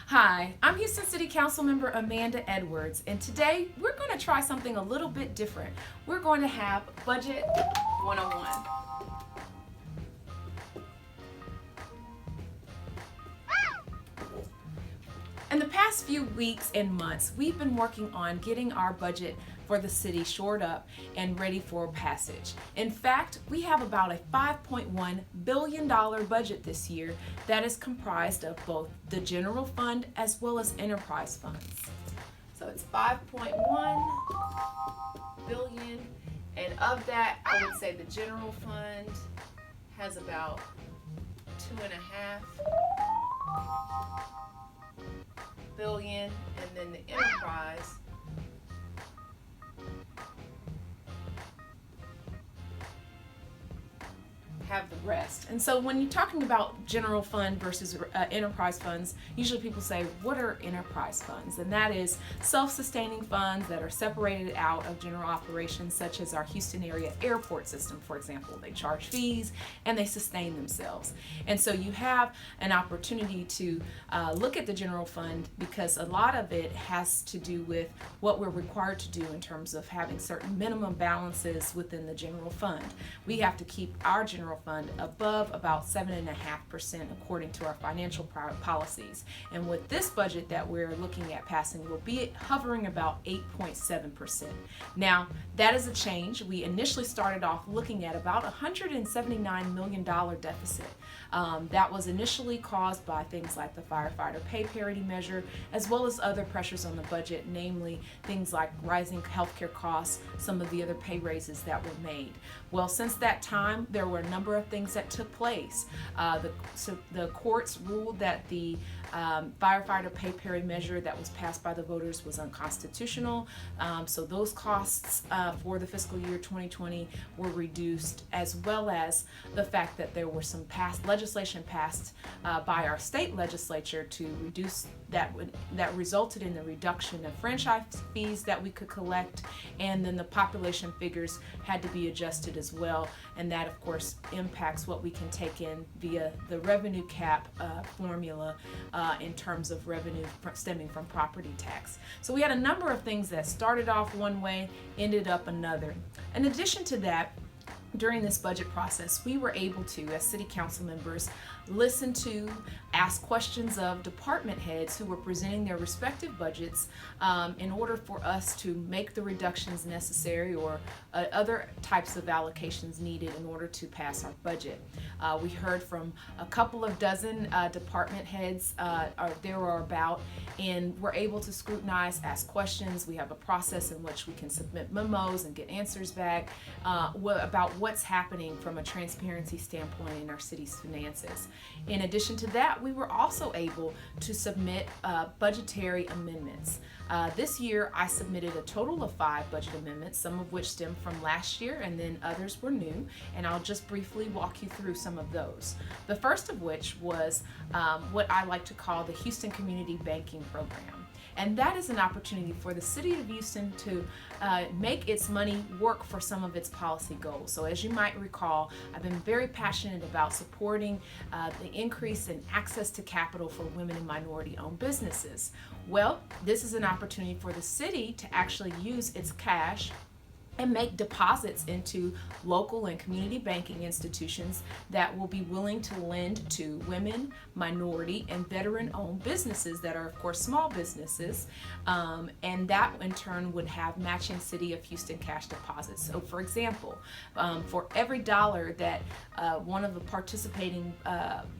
Hi, I'm Houston City Council member Amanda Edwards, and today we're going to try something a little bit different. We're going to have Budget 101. In the past few weeks and months, we've been working on getting our budget for the city shored up and ready for passage. In fact, we have about a $5.1 billion budget this year that is comprised of both the general fund as well as enterprise funds. So it's 5.1 billion, and of that, I would say the general fund has about 2.5 billion, and then the enterprise have the rest. And so when you're talking about general fund versus enterprise funds, usually people say, what are enterprise funds? And that is self-sustaining funds that are separated out of general operations, such as our Houston area airport system, for example. They charge fees and they sustain themselves. And so you have an opportunity to look at the general fund, because a lot of it has to do with what we're required to do in terms of having certain minimum balances within the general fund. We have to keep our general fund above about 7.5% according to our financial policies. And with this budget that we're looking at passing, we'll be hovering about 8.7%. Now, that is a change. We initially started off looking at about $179 million deficit. That was initially caused by things like the firefighter pay parity measure, as well as other pressures on the budget, namely things like rising healthcare costs, some of the other pay raises that were made. Well, since that time, there were a number of things that took place. The courts ruled that the firefighter pay parity measure that was passed by the voters was unconstitutional. So those costs for the fiscal year 2020 were reduced, as well as the fact that there were some legislation passed by our state legislature to reduce that resulted in the reduction of franchise fees that we could collect, and then the population figures had to be adjusted as well, and that of course impacts what we can take in via the revenue cap formula in terms of revenue stemming from property tax. So we had a number of things that started off one way, ended up another. In addition to that, during this budget process, we were able to, as city council members, listen to, ask questions of department heads who were presenting their respective budgets in order for us to make the reductions necessary or other types of allocations needed in order to pass our budget. We heard from a couple of dozen department heads, there are about, and we're able to scrutinize, ask questions. We have a process in which we can submit memos and get answers back about what's happening from a transparency standpoint in our city's finances. In addition to that, we were also able to submit budgetary amendments. This year, I submitted a total of 5 budget amendments, some of which stemmed from last year, and then others were new, and I'll just briefly walk you through some of those. The first of which was what I like to call the Houston Community Banking Program. And that is an opportunity for the city of Houston to make its money work for some of its policy goals. So as you might recall, I've been very passionate about supporting the increase in access to capital for women and minority-owned businesses. Well, this is an opportunity for the city to actually use its cash and make deposits into local and community banking institutions that will be willing to lend to women, minority, and veteran-owned businesses that are, of course, small businesses, and that in turn would have matching City of Houston cash deposits. So, for example, for every dollar that one of the participating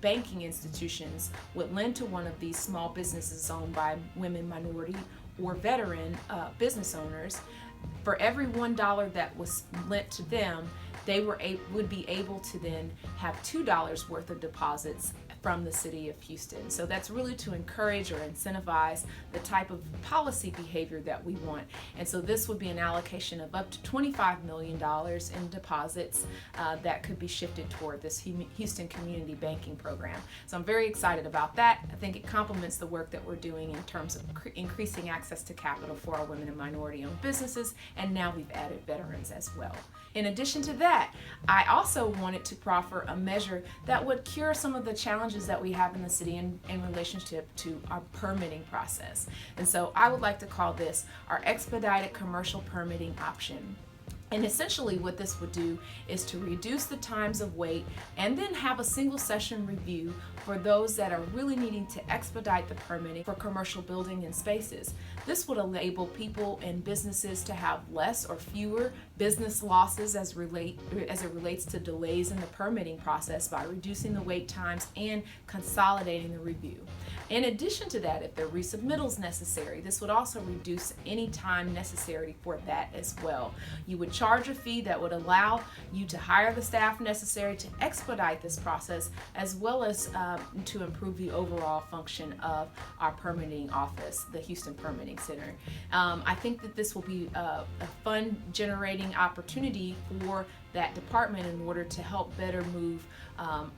banking institutions would lend to one of these small businesses owned by women, minority, or veteran business owners, for every $1 that was lent to them, they would be able to then have $2 worth of deposits from the city of Houston. So that's really to encourage or incentivize the type of policy behavior that we want. And so this would be an allocation of up to $25 million in deposits that could be shifted toward this Houston Community Banking Program. So I'm very excited about that. I think it complements the work that we're doing in terms of increasing access to capital for our women and minority-owned businesses, and now we've added veterans as well. In addition to that, I also wanted to proffer a measure that would cure some of the challenges challenges that we have in the city in relationship to our permitting process. And so I would like to call this our expedited commercial permitting option. And essentially what this would do is to reduce the times of wait and then have a single session review for those that are really needing to expedite the permitting for commercial building and spaces. This would enable people and businesses to have less or fewer business losses as it relates to delays in the permitting process by reducing the wait times and consolidating the review. In addition to that, if there are resubmittals necessary, this would also reduce any time necessary for that as well. You would charge a fee that would allow you to hire the staff necessary to expedite this process, as well as to improve the overall function of our permitting office, the Houston Permitting Center. I think that this will be a fun generating opportunity for that department in order to help better move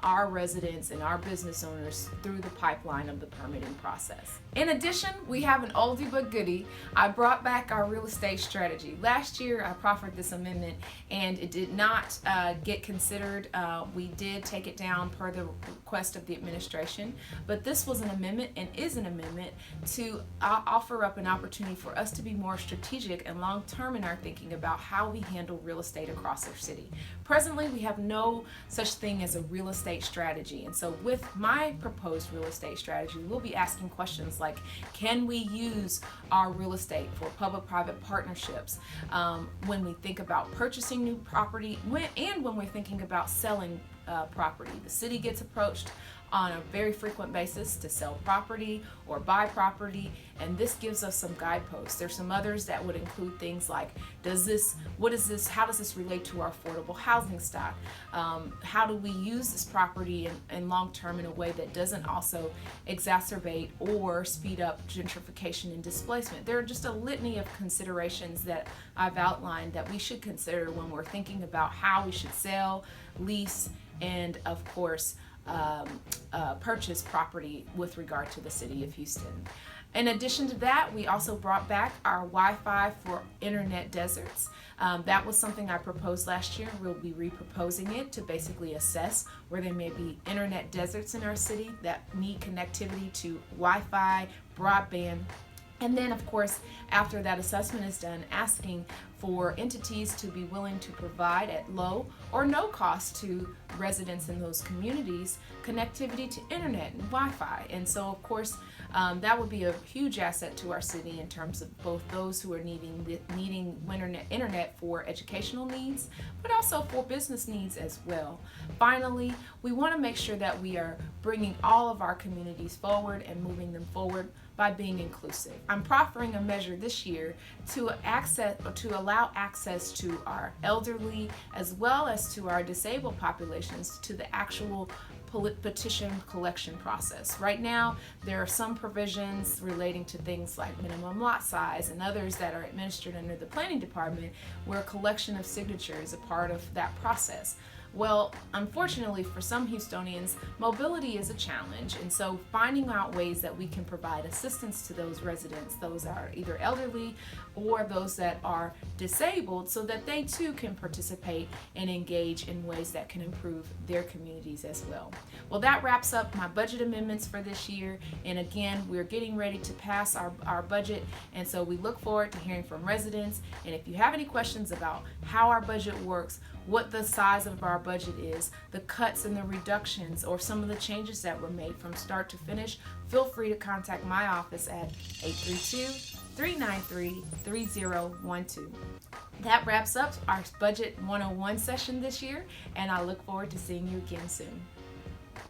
our residents and our business owners through the pipeline of the permitting process. In addition, we have an oldie but goodie. I brought back our real estate strategy. Last year I proffered this amendment and it did not get considered. We did take it down per the request of the administration, but this was an amendment and is an amendment to offer up an opportunity for us to be more strategic and long-term in our thinking about how we handle real estate across our city. Presently, we have no such thing as a real estate strategy, and so with my proposed real estate strategy, we'll be asking questions like, can we use our real estate for public-private partnerships when we think about purchasing new property and when we're thinking about selling property. The city gets approached on a very frequent basis to sell property or buy property, and this gives us some guideposts. There's some others that would include things like, how does this relate to our affordable housing stock? How do we use this property in long term in a way that doesn't also exacerbate or speed up gentrification and displacement? There are just a litany of considerations that I've outlined that we should consider when we're thinking about how we should sell, lease, and of course purchase property with regard to the city of Houston. In addition to that, we also brought back our Wi-Fi for internet deserts. That was something I proposed last year. We'll be re-proposing it to basically assess where there may be internet deserts in our city that need connectivity to Wi-Fi, broadband, and then, of course, after that assessment is done, asking for entities to be willing to provide at low or no cost to residents in those communities connectivity to internet and Wi-Fi. And so, of course, that would be a huge asset to our city in terms of both those who are needing internet for educational needs, but also for business needs as well. Finally, we want to make sure that we are bringing all of our communities forward and moving them forward by being inclusive. I'm proffering a measure this year to allow access to our elderly as well as to our disabled populations to the actual petition collection process. Right now, there are some provisions relating to things like minimum lot size and others that are administered under the planning department where collection of signatures is a part of that process. Well, unfortunately for some Houstonians, mobility is a challenge, and so finding out ways that we can provide assistance to those residents, those are either elderly or those that are disabled, so that they too can participate and engage in ways that can improve their communities as well. Well, that wraps up my budget amendments for this year, and again, we're getting ready to pass our budget, and so we look forward to hearing from residents. And if you have any questions about how our budget works, what the size of our budget is, the cuts and the reductions, or some of the changes that were made from start to finish, feel free to contact my office at 832-393-3012. That wraps up our Budget 101 session this year, and I look forward to seeing you again soon.